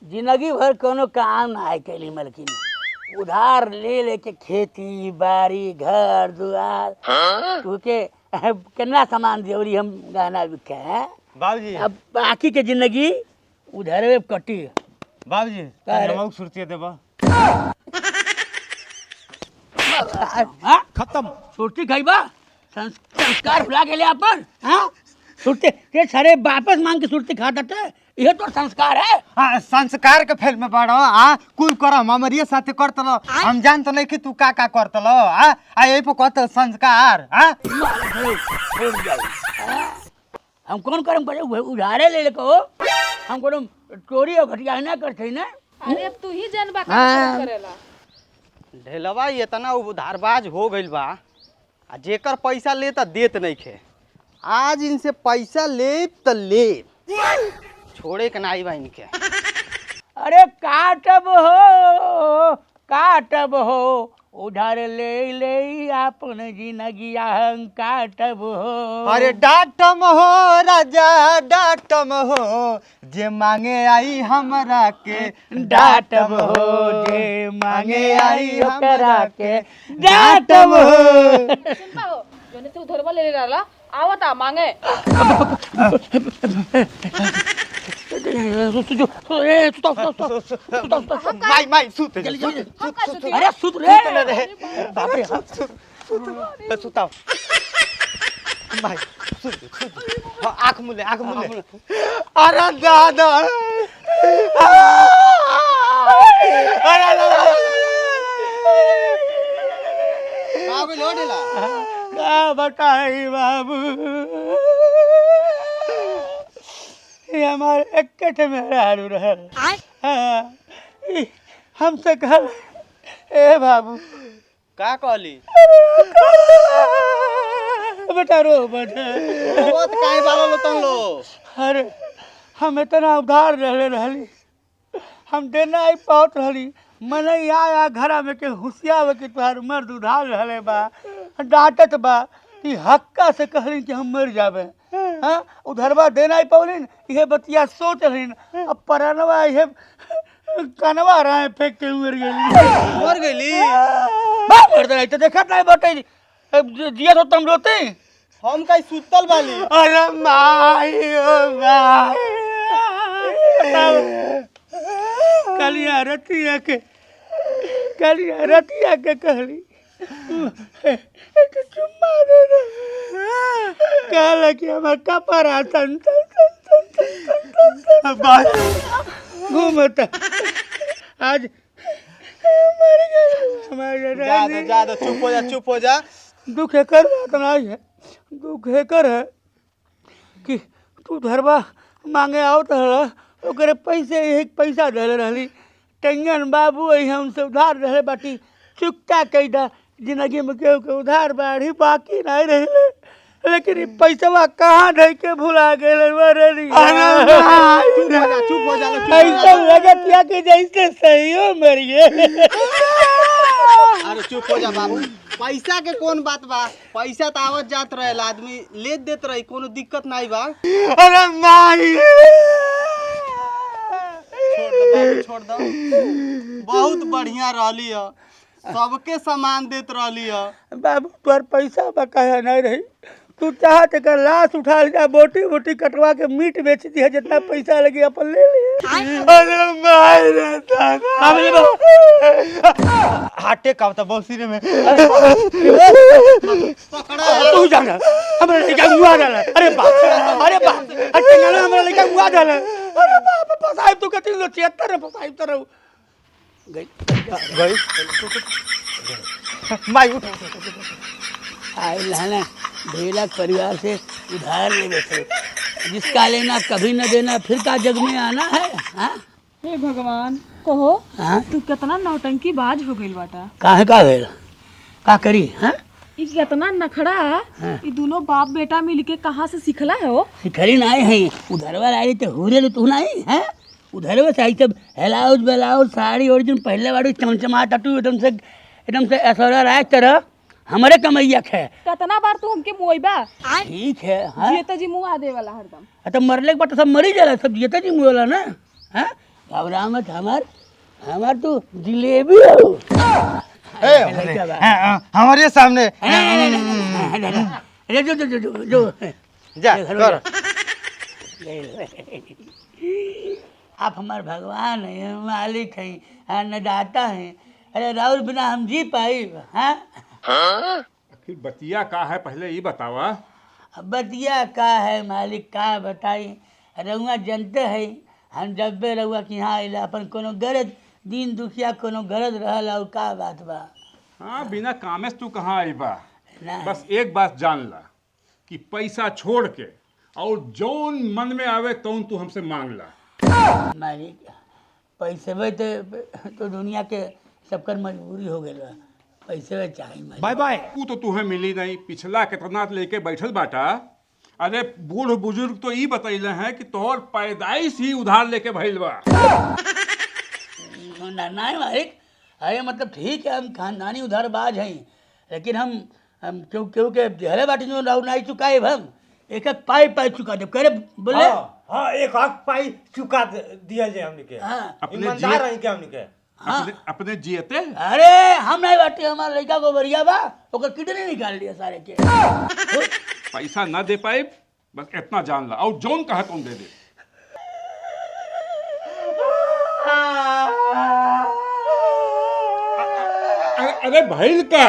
जिंदगी भर कोनो काम ना है कैली मलकिन, उधार ले लेके खेती बाड़ी घर दुआर तुके कितना सामान दियोरी हम गहना बिके हैं बाबूजी। अब बाकी के जिंदगी उधर में कटी। बाबूजी नमक सुरती देबा खत्म सुरती खाइबा संस्कार भुला गेले अपन। हाँ सुरती के सारे वापस मांग के सुरती खाता थे, ये तो संस्कार है। हाँ संस्कार के फेल में पड़ो। हाँ कुल करम हमारे साथे करतलो, हम जानते नहीं कि तू का करतलो। हाँ यही पे कहते संस्कार। हाँ हम कौन करम करे उधारे ले लेको, हम कोनो चोरी और घटिया ना करते ना। अरे अब तू ही जानबा का करेला। ढेलवा इतना उधारबाज हो गइल बा, आ जेकर पैसा ले त देत नहीं खे। आज इनसे पैसा ले त ले, छोड़े के नाई बा इनके। अरे काटब हो उधार ले ले अपन जिंदगी हम काटब हो। अरे डाटम हो राजा डाटम हो, जे मांगे आई हमरा के डाटब हो, जे मांगे आई ओकरा के डाटब हो। सुन पाओ जोने से उधरवा ले रहला आवता मांगे। माई सुत अरे सुत रे बाप रे। सुताओ माई आँख मुले अरे दादा का बताई बाबू, ये हमारे एक मेरा हारू रहे। हमसे कह ए बाबू का कहली बेटा रो बेटा बहुत काहे बालो लो तन लो। अरे हम इतना उधार रहली, हम देना ही पावत रहली। मन आया घरा में के हुसिया के तुहार मर्द उधार रहले बा, डांटत बा कि हक्का से कहली कि हम मर जाबे। हाँ उधरवा देना ही पौलिन, ये बतिया सोच रही। अब परनवा ये कनवा रहा फेंक के मर गई मर गई तो देखत नहीं बटे जिया तो तुम रोते हम कहीं सुतल बाली। अरे माई ओ माई कलिया रतिया के कहली चुम्मा दे दे, कहला कि हमार कपड़ा सन घूमता आज मर गए। जा चुप हो जा। दुख एकर बात नहीं है, दुख एकर है कि तू धरवा मांगे आओ तो ओकरे पैसा दे रहली। टेंगन बाबू यही हमसे उधार रहे बाटी चुकता कैदा जिंदगी में केहू के उधार बाढ़ी बाकी नहीं रहे, लेकिन ये पैसा कहाँ ढक के भुला गए। चुप हो जा ऐसा लगत या कि जैसे सही हो मरिए। अरे चुप हो जा बाबू, पैसा के कौन बात बा, पैसा तो आवत जात रहे, आदमी ले देत रही, कोनो दिक्कत नहीं बा। अरे माई छोड़ दो बहुत बढ़िया रहली है, सबके सामान देत रहली है। बाबू तोर पैसा बकाया नहीं रही, तू चाहत कर लाश उठा लिया बोटी बोटी कटवा के मीट बेच दिया, जितना पैसा लगे अपन ले लिया। अरे माई रे हाटे का होता बहुत सिरे में तू जाना हमरा लड़का मुआ डाला। अरे बाप अटे गाना हमरा लड़का मुआ डाला। अरे बाप फसाई तू कति लो 76 फसाई तरह गई माई उठ आई लाना ढेला परिवार से उधार ले बैठे, जिसका लेना कभी न देना फिर का जग में आना है। हाँ हे भगवान कहो हाँ तू कितना नौटंकी बाज हो गइल बाटा। काहे का भेल का करी। हाँ ई कितना नखड़ा ई दोनों बाप बेटा मिलके कहाँ से सिखला है वो। सिखरी नहीं है उधरवा लाई तो हुरे तू नहीं है उधरवा से आई सब हेलाउज बेलाउज साड़ी और जो पहले वाली चमचमा टटू एकदम से ऐसा राय तरह हमारे कमैया है। कितना बार तू हमके मुआइबा। ठीक है। हाँ जीते जी मुआ दे वाला हरदम। तो मरले के बाद तो सब मरी जाला, सब जीते जी मुला ना। हाँ घबरा मत, हमार तो जिलेबी हो। लड़का बा। हमारे सामने अरे जो जा घर कर। आप हमारे भगवान हैं, मालिक हैं, अन्नदाता हैं। अरे राहुल बिना हम जी पाई? हाँ, आखिर बतिया का है पहले ये बतावा। बतिया का है मालिक, का बताई। रउआ जनते है, हम जब बे रउआ कि यहाँ अइला अपन कोनो गरज दिन दुखिया कोनो गरज रहल और का बात बा। हाँ, बिना कामे से तू कहाँ आई बा। ना। बस एक बात जान ला कि पैसा छोड़ के और जौन मन में आवे तौन तू हमसे मांग ला। मालिक पैसे में तो दुनिया के सबकर मजबूरी हो गई बा, पैसे में चाहिए मालिक। Bye bye. तू तो तुम्हें मिली नहीं, पिछला कितना लेके बैठल बाटा। अरे बूढ़ बुजुर्ग तो ये बतैले हैं कि तोहर पैदाइश ही उधार लेके भइल बा। ना नहीं मालिक, अरे मतलब ठीक है, हम खानदानी उधारबाज हैं, लेकिन हम क्यों के देहले बाटी जो राउ नहीं चुकाए, हम एक एक पाई चुका दे करे बोले। हाँ एक आख पाई चुका दिया जाए हमने के। हाँ, अपने ईमानदार रही के हमने के। अपने जियते अरे हम नहीं बाटी, हमारा लड़का को बरिया बा, ओकर किडनी निकाल दिया सारे के। पैसा ना दे पाए, बस इतना जान ला और जौन कहा तुम दे दे। अरे भइल का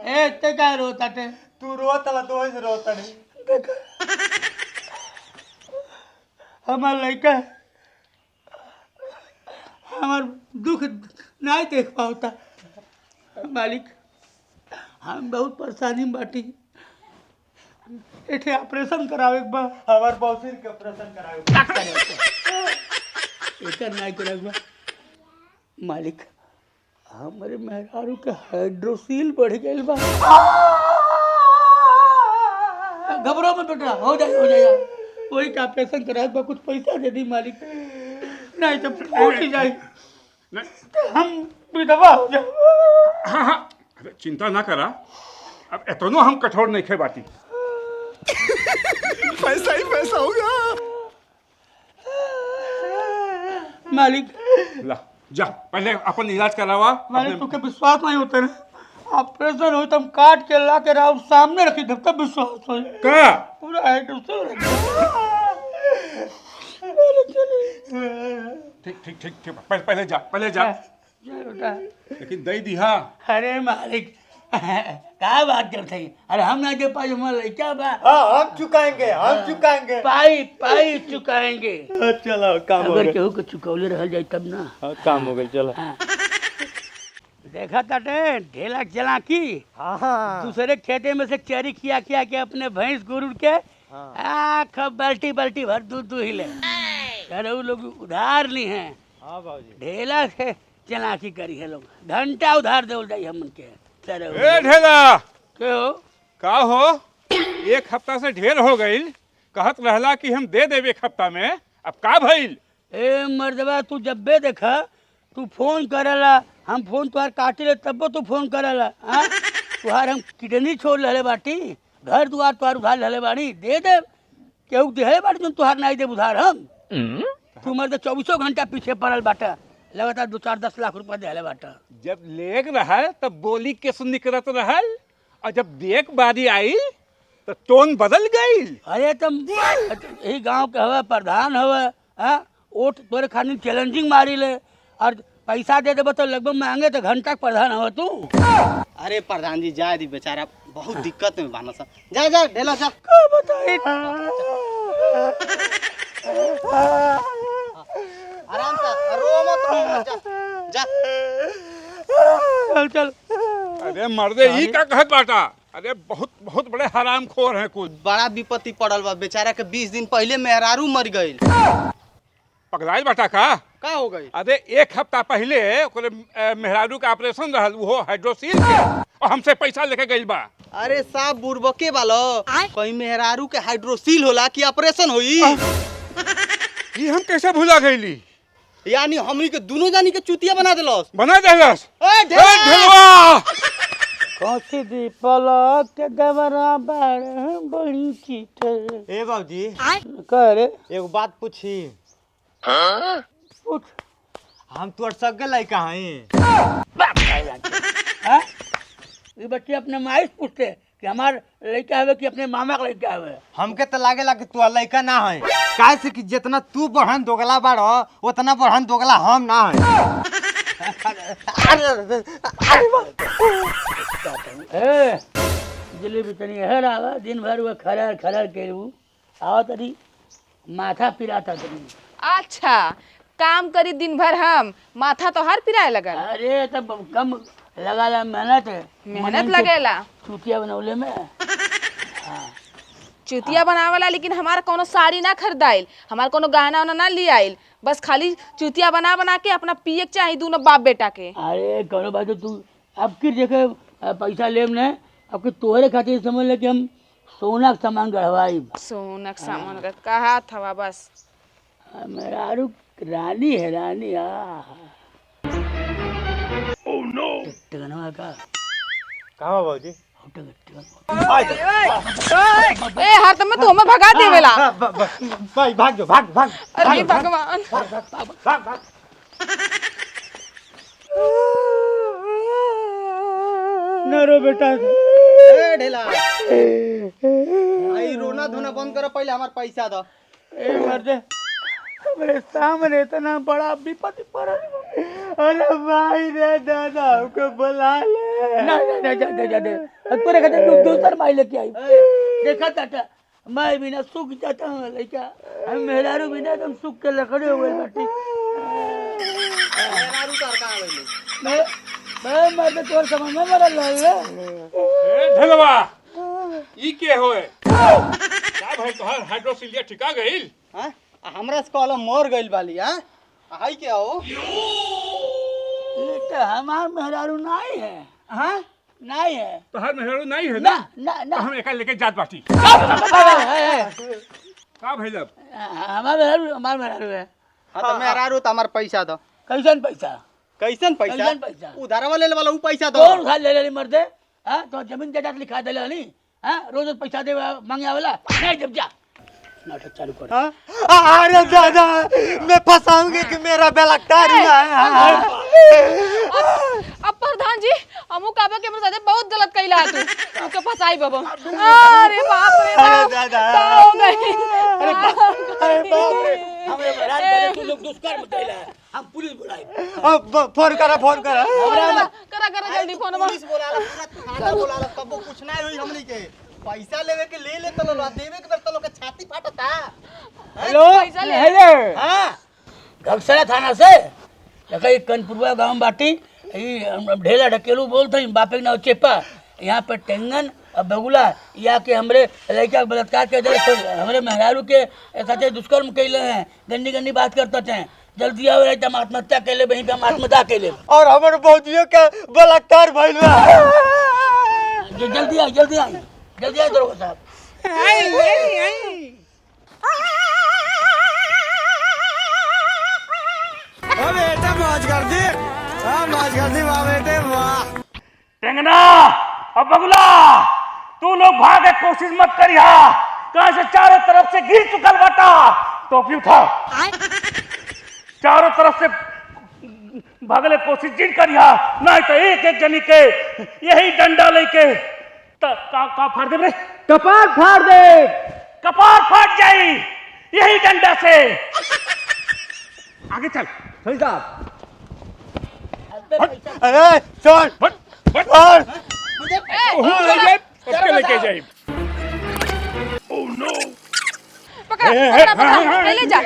ए ते का रोता टे? तू रोता तो ऐसे रोता नहीं। हमार लड़का हमार दुख नहीं देख पाता मालिक, हम बहुत परेशानी में बाटी। एठे ऑपरेशन करावे के बा, हमार बौसिर के ऑपरेशन करावे। एकर नहीं करावे बा मालिक। हमारे मेहरारू के हाइड्रोसील बढ़ गई बा। घबराओ मत बेटा, हो जाए वही का ऑपरेशन करावे बा, कुछ पैसा दे दी मालिक, नहीं तो उठ ही जाए, हम विधवा हो जाए। हाँ हाँ, अरे चिंता ना करा, अब इतनो हम कठोर नहीं खे बाटी। पैसा ही पैसा होगा मालिक। ला जा पहले अपन इलाज करावा। मालिक तुके विश्वास नहीं होता ना, ऑपरेशन हो तो हम काट के ला के राउर सामने रखी तब तब विश्वास हो। का पूरा हाइड्रोसील ठीक ठीक ठीक ठीक, पहले जा लेकिन दई दिहा। अरे मालिक क्या बात करते हैं? अरे हम ना दे पाए, हमारा लड़का बा। हाँ हम चुकाएंगे। पाई चुकाएंगे। चलो काम हो अगर गया। केहू के चुकौले रह जाए तब ना। हाँ, काम हो गया चलो। हाँ। देखा ताटे ढेला चला की हाँ दूसरे खेते में से चरी खिया के अपने भैंस गुरु के खूब बाल्टी भर दूध दुहिले। अरे वो लोग उधार ली हैं। हाँ बाबूजी। ढेला से चलाकी करी है लोग, घंटा उधार दे जाई हमन के। ए ढेला के हो का हो, एक हफ्ता से ढेर हो गई, कहत रहला कि हम दे देब एक हफ्ता में, अब का भइल? ए मर्दबा, तू जब बे देखा तू फोन करला, हम फोन तुहार काटे ले तब तू फोन करला। हाँ, तुहार हम किडनी छोड़ रहे बाटी, घर दुआर तुहार उधार रहे बाड़ी, दे दे केहू दे बाटी तुम तुहार नहीं दे उधार हम। तू मर्द 24 घंटा पीछे पड़ल बाटा, लगातार 2-4-10 लाख रुपया दे बाटा। जब लेग रहल तब बोली के सुन निकलत रहल, और जब देख बारी आई तो टोन बदल गई। अरे तुम यही गांव के हवा प्रधान हवा, हाँ वोट तोरे खानी चैलेंजिंग मारी ले, और पैसा दे देबो तो लगभग मांगे तो घंटा प्रधान हवा तू। अरे प्रधान जी जाए दी, बेचारा बहुत दिक्कत में बाना सा। जा ढेला जा। का बताई? आराम से रो मत, जा चल अरे मर्दे ई का कहत बाटा? अरे बहुत बड़े हराम खोर हैं कुछ। बड़ा विपत्ति पड़ल बा, बेचारा के 20 दिन पहले मेहरारू मर गई। पगलाइल बाटा का हो गई? अरे एक हफ्ता पहले ओकरे मेहरारू का ऑपरेशन रहल, वो हाइड्रोसील के, और हमसे पैसा लेके गइल बा। अरे साहब बुरबके वालो, कहीं मेहरारू के हाइड्रोसील होला कि ऑपरेशन होई? ये हम कैसे भुला गईली? यानी हमनी के दोनों जानी के चुतिया बना देलस। बना देलस। ए ढेलवा कौसी दी पलक के गवरा बड़ी चीटर। ए बाबूजी करे एगो बात पूछी। पूछ। हम तोर सगे लड़का हैं। हाँ? ये बच्चे अपने माई से पूछते कि हमार लड़का है कि अपने मामा का लड़का है। हमके तो लागेला कि तू लड़का ना है, काहे से कि जितना तू बढ़न दोगला बाड़ो उतना बढ़न दोगला हम ना है। ए जलेबी तनी हर आवा दिन भर वो खरर खरर के आवा तनी माथा पिराता तनी। अच्छा काम करी दिन भर हम माथा तो हर पिराए लगल। अरे तब कम लगाला मेहनत है। मेहनत लगेला चुतिया बनौले में। चुतिया बनावला, लेकिन हमारा कोनो साड़ी ना खरीदाइल, हमारा कोनो गहना उना ना ले आइल, बस खाली चुतिया बना बना के अपना पिए के चाहिए दोनों बाप बेटा के। अरे करो भाई तो तू अब की देखे पैसा लेम ने अब कि तोहरे खातिर समझ ले कि हम सोना का सामान गढ़वाई। सोना का सामान का कहा था बस। मेरा आरू रानी है रानी। का कहाँ बाबूजी? ए हर तुम तो हमें भगा देवेला। भाई भाग जो, भाग भाग। अरे भगवान। न रो बेटा। ए ढेला आई रोना धोना बंद करो, पहले हमार पैसा दो। ए मर्दे मेरे सामने इतना बड़ा विपत्ति पड़ा। अरे भाई रे दादा हमको बुला ले। नहीं जा तोरे खातिर तू दूसर माई लेके आई। देखा टाटा मैं बिना सूख जाता हूँ लड़का, हम मेहरारू बिना तुम सूख के लकड़े हो गए बाटी। मैं मर्दे तोर समझ में मरल रहे। ढेलवा ई के होए का भाई तोहार हाइड्रोसिलिया ठिका गइल? हां हमरा से कहलो मर गइल बाली। हां हाई के हो ये तो हमार मेहरारू नहीं है। हां नहीं है तोहार मेहरारू नहीं है ना ना? ना तो ना हम एका लेके जात बाटी। का भइल अब? हमार मेहरारू है। हां तो मेरा रो त हमार पैसा दो। कैसन पैसा? कैसन पैसा? कैसन पैसा? उधार वाले वाला ऊ पैसा दो। कौन उधार ले ले मर्दे? हां तो जमीन जायदाद लिखा दे ली। हां रोज रोज पैसा दे मांगे वाला नहीं। जब जा नाटक चालू कर। अरे दादा मैं फंसाऊंगी कि मेरा बेलकता रिया है। अब प्रधान जी हमू काबा के साथे बहुत गलत कइला तू। तू के फसाई बाबा। अरे बाप रे बाप। दादा। हो गई। अरे बाप रे हमें हैरान करे तू लोग दुष्कर्म कइला है। हम पुलिस बुलाई। फोन करा करा जल्दी फोन में। पुलिस बोलाला, पूरा थाना बोलाला, कबो कुछ ना होई हमनी के। पैसा लेवे के ले तलो, देवे के बेर तलो के छाती फाटता। हेलो पैसा ले। हेलो हां घगसरा थाना से लकई कनपुरवा गांव बाटी ई ढेला ढकेलू बोलते हैं बापे ना चेपा यहाँ पर टेंगन और बगुला या के हमरे लड़का के बलात्कार के दे हमरे मेहरारू के साथे दुष्कर्म कैले हैं। गंदी गंदी बात करते हैं। जल्दी आओ रे हम आत्महत्या कैले वहीं पे हम आत्महत्या कैले और हमारे बौजियों का बलात्कार भइल बा। जल्दी आई दरोगा साहब। बेटा मौज कर दी, मौज कर दी वाह बेटे वाह। टेंगना और बगुला तू लोग भागे कोशिश मत करिया, कहां से चारों तरफ से घिर चुकल बाटा। टोपी उठा, चारों तरफ से भागले कोशिश जिन करिया, नहीं तो एक एक जनी के यही डंडा लेके का फाड़ दे रे। कपार फाड़ दे। कपार फाट जाई यही डंडा से। आगे चल सही साहब। अरे छोड़ छोड़। लेके जाए। पकड़ा ले जा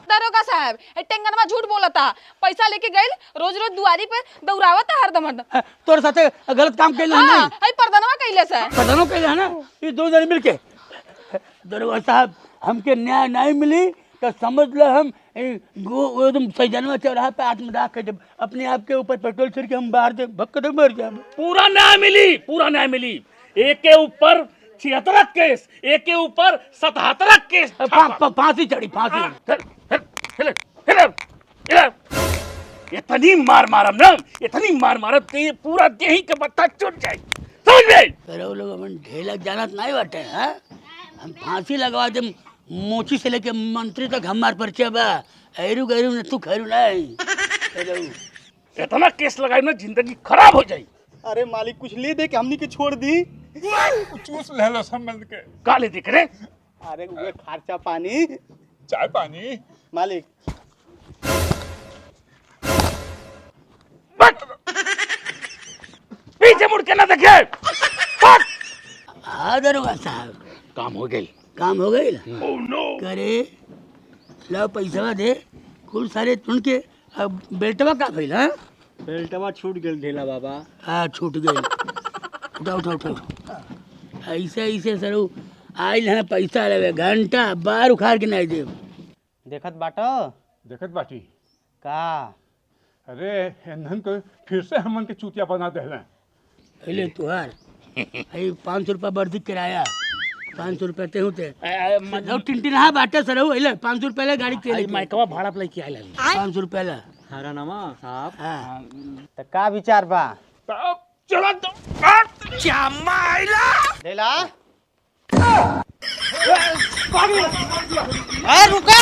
दरोगा साहब। टेंगन में झूठ बोला था, पैसा लेके गइल, रोज रोज दुआरी पे दौड़ावता हरदम हरदम। तोर साथे गलत काम कैले है हां नहीं हई प्रधानवा कइले से। प्रधानों कैले है ना ये दो जने मिलके। दरोगा साहब हमके न्याय नहीं मिली तो समझ लो हम एकदम सैजनवा चौराहा पे आत्मदाह कर जब अपने आप के ऊपर पेट्रोल छिड़क के हम बाहर से भक्क दे मर जाए। पूरा न्याय मिली। एक के ऊपर 76 केस, एक के ऊपर 77 केस। फांसी चढ़ी फांसी। इतनी मार मारब ना, इतनी मार मारब कि पूरा देही के बत्ता चुट जाए। समझ में? फिर वो लोग अपन ढेलक जानत नहीं बाटे हैं। हम फांसी लगवा देम मोची से लेके मंत्री तक हमार परिचय बा। ऐरू गैरू ने तू खैरू नहीं। हेलो इतना केस लगाई ना जिंदगी खराब हो जाई। अरे मालिक कुछ ले दे के हमनी के छोड़ दी। चूस ले लो संबंध के। काले दिख रहे अरे वो खर्चा पानी चाय पानी मालिक। बट पीछे मुड़ के ना देखे। हाँ दरोगा साहब, काम हो गई। काम हो गई। Oh no. करे लो पैसा दे कुल सारे तुन के। अब बेल्टवा का भइल? हाँ बेल्टवा छूट गेल ढेला बाबा। हाँ छूट गई। उठा उठा उठा उठा। ऐसे ऐसे सरू आइल है पैसा लेवे, घंटा बार उखाड़ के नहीं देव। देखत बाटो देखत बाटी का। अरे एनहन तो फिर से हमन के चूतिया बना देले। पहले तुहार 500 रुपया वर्दी किराया, 500 रुपया ते होते मतलब टिंटिन। हाँ बाटे सर हो 500 रुपया ले गाड़ी के माइकवा भाड़ा पे लेके आइल। 500 रुपया ला। हरा नमा साहब। हाँ तो का विचार बा तब चला तो ढेला। रुको